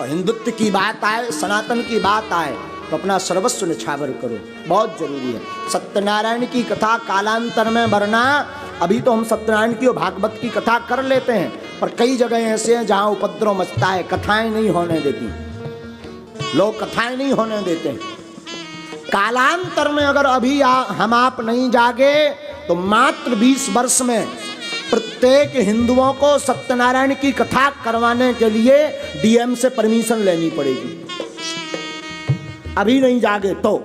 और हिंदुत्व की बात आए, सनातन की बात आए तो अपना सर्वस्व निछावर करो, बहुत जरूरी है। सत्यनारायण की कथा कालांतर में वरना, अभी तो हम सत्यनारायण की और भागवत की कथा कर लेते हैं, पर कई जगह ऐसे हैं जहां उपद्रव मचता है, कथाएं नहीं होने देती, लोग कथाएं नहीं होने देते। कालांतर में अगर अभी हम आप नहीं जागे तो मात्र 20 वर्ष में प्रत्येक हिंदुओं को सत्यनारायण की कथा करवाने के लिए डीएम से परमिशन लेनी पड़ेगी। अभी नहीं जागे तो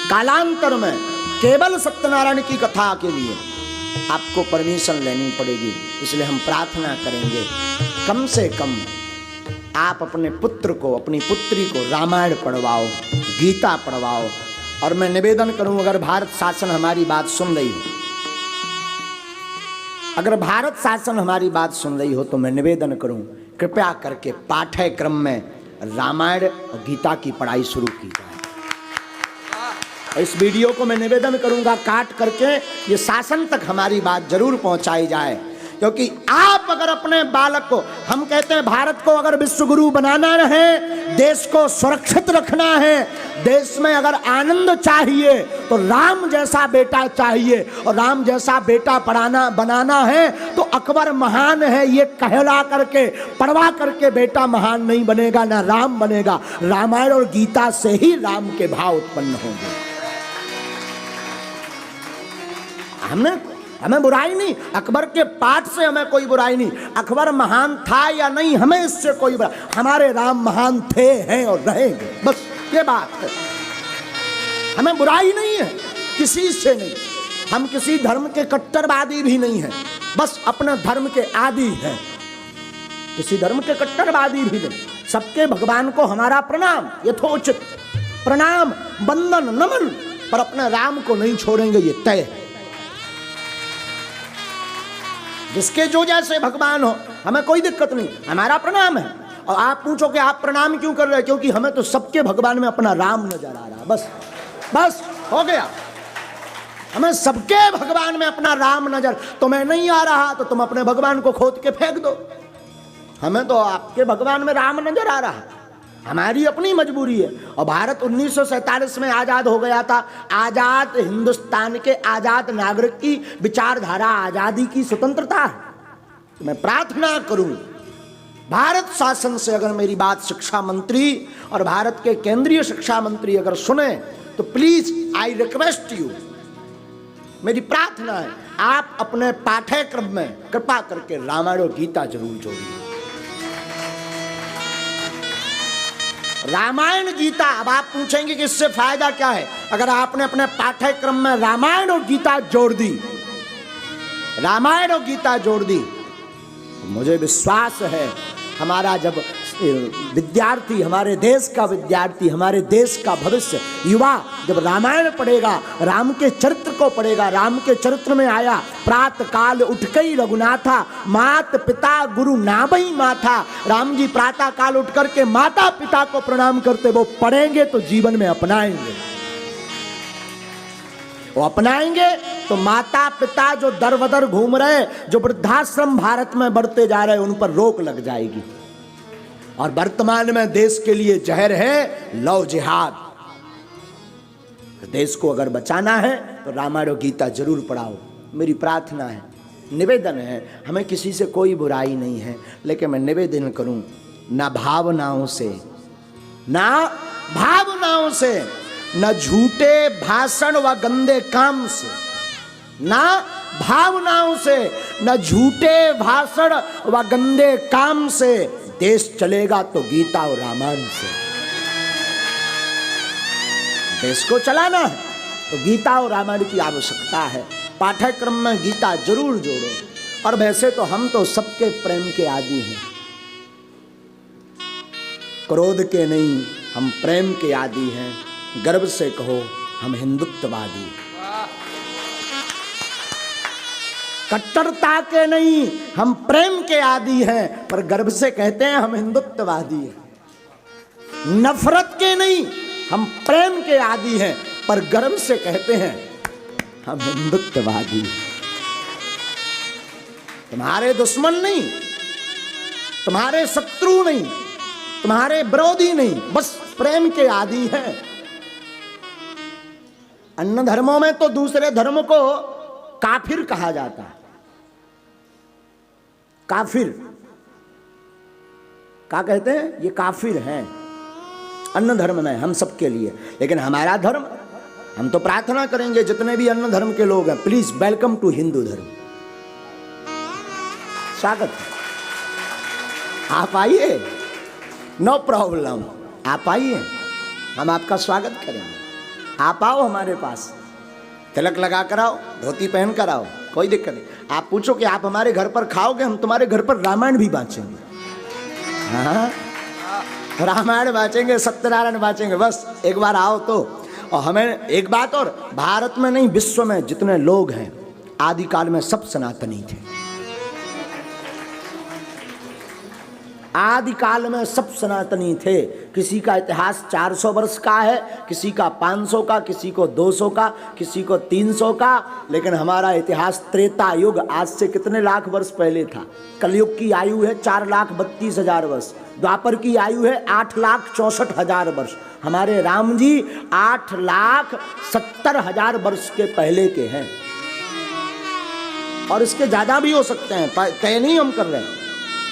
कालांतर में केवल सत्यनारायण की कथा के लिए आपको परमिशन लेनी पड़ेगी। इसलिए हम प्रार्थना करेंगे कम से कम आप अपने पुत्र को, अपनी पुत्री को रामायण पढ़वाओ, गीता पढ़वाओ। और मैं निवेदन करूं, अगर भारत शासन हमारी बात सुन रही हो, अगर भारत शासन हमारी बात सुन रही हो तो मैं निवेदन करूं, कृपया करके पाठ्यक्रम में रामायण और गीता की पढ़ाई शुरू की जाए। इस वीडियो को मैं निवेदन करूंगा काट करके ये शासन तक हमारी बात जरूर पहुंचाई जाए, क्योंकि आप अगर अपने बालक को, हम कहते हैं भारत को अगर विश्व गुरु बनाना है, देश को सुरक्षित रखना है, देश में अगर आनंद चाहिए तो राम जैसा बेटा चाहिए, और राम जैसा बेटा बनाना है तो अकबर महान है ये कहला करके, पढ़वा करके बेटा महान नहीं बनेगा, ना राम बनेगा। रामायण और गीता से ही राम के भाव उत्पन्न होंगे। हमें बुराई नहीं, अकबर के पाठ से हमें कोई बुराई नहीं, अकबर महान था या नहीं हमें इससे कोई बुराई, हमारे राम महान थे, हैं और रहेंगे, बस ये बात है। हमें बुराई नहीं है किसी से नहीं, हम किसी धर्म के कट्टरवादी भी नहीं हैं, बस अपने धर्म के आदी हैं, किसी धर्म के कट्टरवादी भी नहीं। सबके भगवान को हमारा प्रणाम, यथोचित प्रणाम, वंदन, नमन, पर अपने राम को नहीं छोड़ेंगे, ये तय है। जिसके जो जैसे भगवान हो हमें कोई दिक्कत नहीं, हमारा प्रणाम है। और आप पूछो कि आप प्रणाम क्यों कर रहे हैं, क्योंकि हमें तो सबके भगवान में अपना राम नजर आ रहा है, बस हो गया। हमें सबके भगवान में अपना राम नजर, तुम्हें नहीं आ रहा तो तुम अपने भगवान को खोद के फेंक दो, हमें तो आपके भगवान में राम नजर आ रहा है, हमारी अपनी मजबूरी है। और भारत 1947 में आजाद हो गया था, आजाद हिंदुस्तान के आजाद नागरिक की विचारधारा आजादी की स्वतंत्रता है। तो मैं प्रार्थना करूं भारत शासन से, अगर मेरी बात शिक्षा मंत्री और भारत के केंद्रीय शिक्षा मंत्री अगर सुने तो प्लीज आई रिक्वेस्ट यू, मेरी प्रार्थना है आप अपने पाठ्यक्रम में कृपा करके रामायण और गीता जरूर जोड़िए। रामायण गीता, अब आप पूछेंगे कि इससे फायदा क्या है, अगर आपने अपने पाठ्यक्रम में रामायण और गीता जोड़ दी, रामायण और गीता जोड़ दी, तो मुझे विश्वास है हमारा जब विद्यार्थी, हमारे देश का विद्यार्थी, हमारे देश का भविष्य युवा जब रामायण पढ़ेगा, राम के चरित्र को पढ़ेगा, राम के चरित्र में आया प्रातः काल उठ कई रघुनाथा, मात पिता गुरु नाभई माथा। राम जी प्रातः काल उठ करके माता पिता को प्रणाम करते, वो पढ़ेंगे तो जीवन में अपनाएंगे, वो अपनाएंगे तो माता पिता जो दर बदर घूम रहे, जो वृद्धाश्रम भारत में बढ़ते जा रहे, उन पर रोक लग जाएगी। और वर्तमान में देश के लिए जहर है लव जिहाद। देश को अगर बचाना है तो रामायण और गीता जरूर पढ़ाओ, मेरी प्रार्थना है, निवेदन है। हमें किसी से कोई बुराई नहीं है, लेकिन मैं निवेदन करूं ना भावनाओं से, ना भावनाओं से, न झूठे भाषण व गंदे काम से, ना भावनाओं से, न झूठे भाषण व गंदे काम से देश चलेगा तो गीता और रामायण से। देश को चलाना है तो गीता और रामायण की आवश्यकता है। पाठ्यक्रम में गीता जरूर जोड़ो। और वैसे तो हम तो सबके प्रेम के आदी हैं, क्रोध के नहीं, हम प्रेम के आदी हैं। गर्व से कहो हम हिंदुत्ववादी, कट्टरता के नहीं, हम प्रेम के आदी हैं, पर गर्व से कहते हैं हम हिंदुत्ववादी हैं। नफरत के नहीं, हम प्रेम के आदी हैं, पर गर्व से कहते हैं हम हिंदुत्ववादी हैं। तुम्हारे दुश्मन नहीं, तुम्हारे शत्रु नहीं, तुम्हारे विरोधी नहीं, बस प्रेम के आदि हैं। अन्य धर्मों में तो दूसरे धर्म को काफिर कहा जाता है। काफिर क्या कहते हैं? ये काफिर हैं अन्य धर्म में हम सबके लिए। लेकिन हमारा धर्म, हम तो प्रार्थना करेंगे जितने भी अन्य धर्म के लोग हैं, प्लीज वेलकम टू हिंदू धर्म, स्वागत है, आप आइए, नो प्रॉब्लम, आप आइए, हम आपका स्वागत करेंगे। आप आओ हमारे पास, तिलक लगा कर आओ, धोती पहन कर आओ, कोई दिक्कत नहीं। आप पूछो कि आप हमारे घर पर खाओगे, हम तुम्हारे घर पर रामायण भी बांचेंगे। हाँ, रामायण बांचेंगे, सत्यनारायण बांचेंगे, बस एक बार आओ तो। और हमें एक बात और, भारत में नहीं विश्व में जितने लोग हैं आदिकाल में सब सनातनी थे। आदिकाल में सब सनातनी थे। किसी का इतिहास 400 वर्ष का है, किसी का 500 का, किसी को 200 का, किसी को 300 का, लेकिन हमारा इतिहास त्रेता युग, आज से कितने लाख वर्ष पहले था। कलयुग की आयु है 4,32,000 वर्ष, द्वापर की आयु है 8,64,000 वर्ष। हमारे राम जी 8,70,000 वर्ष के पहले के हैं, और इसके ज्यादा भी हो सकते हैं, तय नहीं हम कर रहे हैं।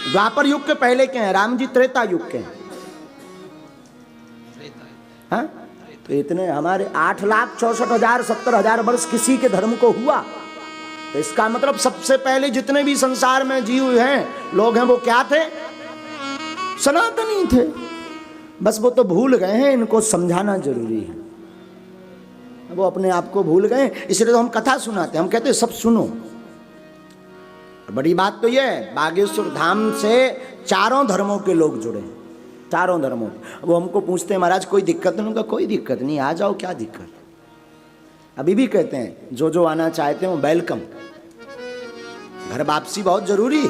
द्वापर युग के पहले के हैं, राम जी त्रेता युग के हैं। हाँ? तो इतने हमारे 8,64,000 70,000 वर्ष किसी के धर्म को हुआ, तो इसका मतलब सबसे पहले जितने भी संसार में जीव हैं लोग हैं, वो क्या थे? सनातनी थे। बस वो तो भूल गए हैं, इनको समझाना जरूरी है। वो अपने आप को भूल गए, इसलिए तो हम कथा सुनाते हैं, हम कहते हैं सब सुनो। बड़ी बात तो यह है, बागेश्वर धाम से चारों धर्मों के लोग जुड़े, चारों धर्मों। वो हमको पूछते हैं महाराज कोई दिक्कत नहीं? उनका कोई दिक्कत नहीं, आ जाओ, क्या दिक्कत। अभी भी कहते हैं जो आना चाहते हो वेलकम। घर वापसी बहुत जरूरी है।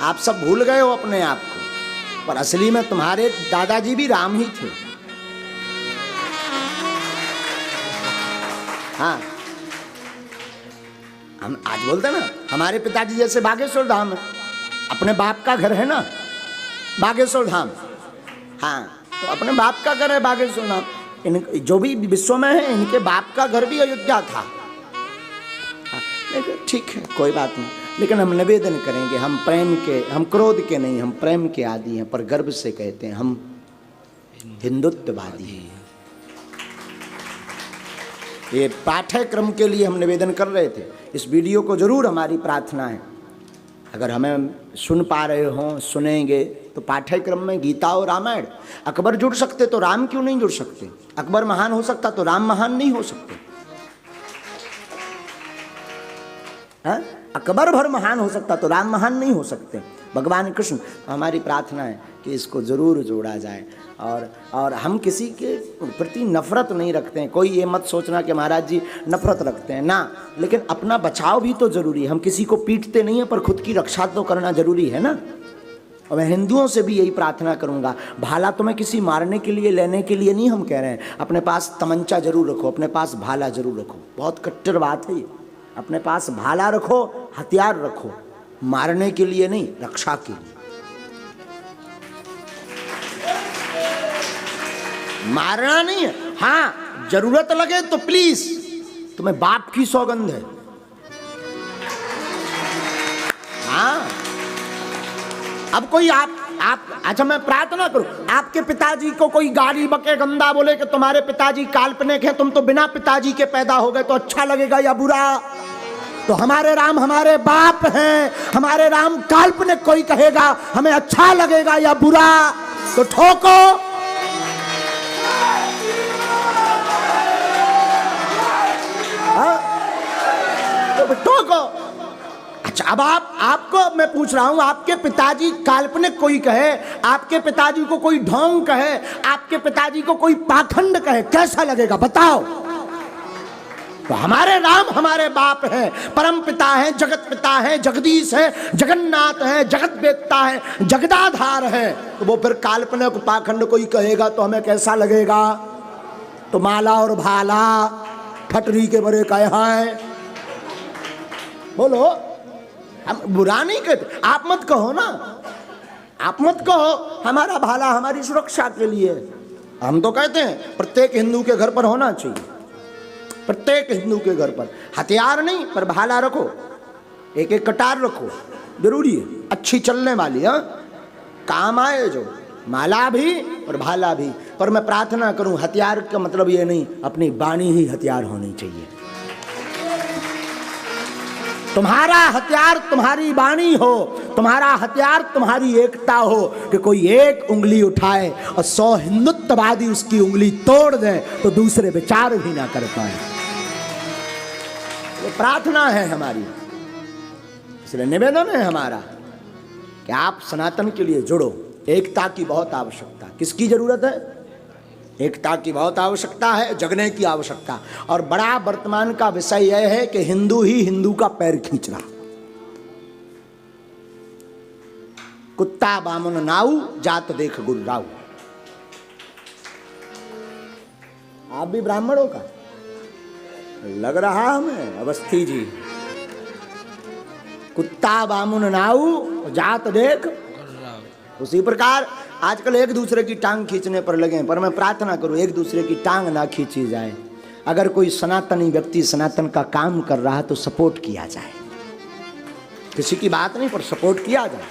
आप सब भूल गए हो अपने आप को, पर असली में तुम्हारे दादाजी भी राम ही थे। हाँ, हम आज बोलते ना, हमारे पिताजी जैसे बागेश्वर धाम है, अपने बाप का घर है ना बागेश्वर धाम। हाँ, तो अपने बाप का घर है बागेश्वर धाम। इन जो भी विश्व में है, इनके बाप का घर भी अयोध्या था। लेकिन ठीक है, कोई बात नहीं। लेकिन हम निवेदन करेंगे, हम प्रेम के, हम क्रोध के नहीं, हम प्रेम के आदि हैं, पर गर्व से कहते हैं हम हिंदुत्ववादी हैं। ये पाठ्यक्रम के लिए हम निवेदन कर रहे थे। इस वीडियो को जरूर, हमारी प्रार्थना है, अगर हमें सुन पा रहे हो, सुनेंगे तो पाठ्यक्रम में गीता और रामायण। अकबर जुड़ सकते तो राम क्यों नहीं जुड़ सकते? अकबर महान हो सकता तो राम महान नहीं हो सकते? हाँ? अकबर भर महान हो सकता तो राम महान नहीं हो सकते? भगवान कृष्ण। हमारी प्रार्थना है कि इसको जरूर जोड़ा जाए। और हम किसी के प्रति नफरत नहीं रखते हैं। कोई ये मत सोचना कि महाराज जी नफरत रखते हैं ना, लेकिन अपना बचाव भी तो जरूरी है। हम किसी को पीटते नहीं है, पर खुद की रक्षा तो करना जरूरी है ना। और मैं हिंदुओं से भी यही प्रार्थना करूंगा, भाला तुम्हें किसी मारने के लिए, लेने के लिए नहीं हम कह रहे हैं। अपने पास तमंचा जरूर रखो, अपने पास भाला जरूर रखो। बहुत कट्टर बात है ये। अपने पास भाला रखो, हथियार रखो, मारने के लिए नहीं, रक्षा के लिए। मारना नहीं है। हाँ, जरूरत लगे तो प्लीज, तुम्हें बाप की सौगंध है। हाँ, अब कोई आप अच्छा, मैं प्रार्थना करूं, आपके पिताजी को कोई गाली बके, गंदा बोले कि तुम्हारे पिताजी काल्पनिक हैं, तुम तो बिना पिताजी के पैदा हो गए, तो अच्छा लगेगा या बुरा? तो हमारे राम हमारे बाप हैं, हमारे राम काल्पनिक कोई कहेगा, हमें अच्छा लगेगा या बुरा? तो ठोको। तो ठोको। अच्छा, अब आपको मैं पूछ रहा हूं, आपके पिताजी काल्पनिक कोई कहे, आपके पिताजी को कोई ढोंग कहे, आपके पिताजी को कोई पाखंड कहे, कैसा लगेगा बताओ? तो हमारे राम हमारे बाप हैं, परम पिता हैं, जगत पिता हैं, जगदीश हैं, जगन्नाथ हैं, जगत वेत्ता हैं, जगदाधार हैं। तो वो फिर काल्पनिक पाखंड कोई कहेगा तो हमें कैसा लगेगा? तो माला और भाला फटरी के बड़े कहे हैं, बोलो। हम बुरा नहीं कहते, आप मत कहो ना। आप मत कहो हमारा भाला हमारी सुरक्षा के लिए। हम तो कहते हैं प्रत्येक हिंदू के घर पर होना चाहिए, प्रत्येक हिंदू के घर पर हथियार नहीं पर भाला रखो, एक एक कटार रखो, जरूरी है, अच्छी चलने वाली, हाँ काम आए जो, माला भी और भाला भी। पर मैं प्रार्थना करूं हथियार का मतलब ये नहीं, अपनी वाणी ही हथियार होनी चाहिए। तुम्हारा हथियार तुम्हारी वाणी हो, तुम्हारा हथियार तुम्हारी एकता हो, कि कोई एक उंगली उठाए और 100 हिंदुत्ववादी उसकी उंगली तोड़ दें तो दूसरे विचार भी ना कर पाए। ये प्रार्थना है हमारी, इसलिए निवेदन है हमारा कि आप सनातन के लिए जुड़ो। एकता की बहुत आवश्यकता, किसकी जरूरत है? एकता की बहुत आवश्यकता है, जगने की आवश्यकता। और बड़ा वर्तमान का विषय यह है कि हिंदू ही हिंदू का पैर खींच रहा। कुत्ता बामुन नाऊ, जात देख गुर्राऊ। आप भी ब्राह्मणों का लग रहा हमें अवस्थी जी। कुत्ता बामुन नाऊ, जात देख। उसी प्रकार आजकल एक दूसरे की टांग खींचने पर लगे, पर मैं प्रार्थना करूं एक दूसरे की टांग ना खींची जाए। अगर कोई सनातनी व्यक्ति सनातन का काम कर रहा है तो सपोर्ट किया जाए, किसी की बात नहीं पर सपोर्ट किया जाए।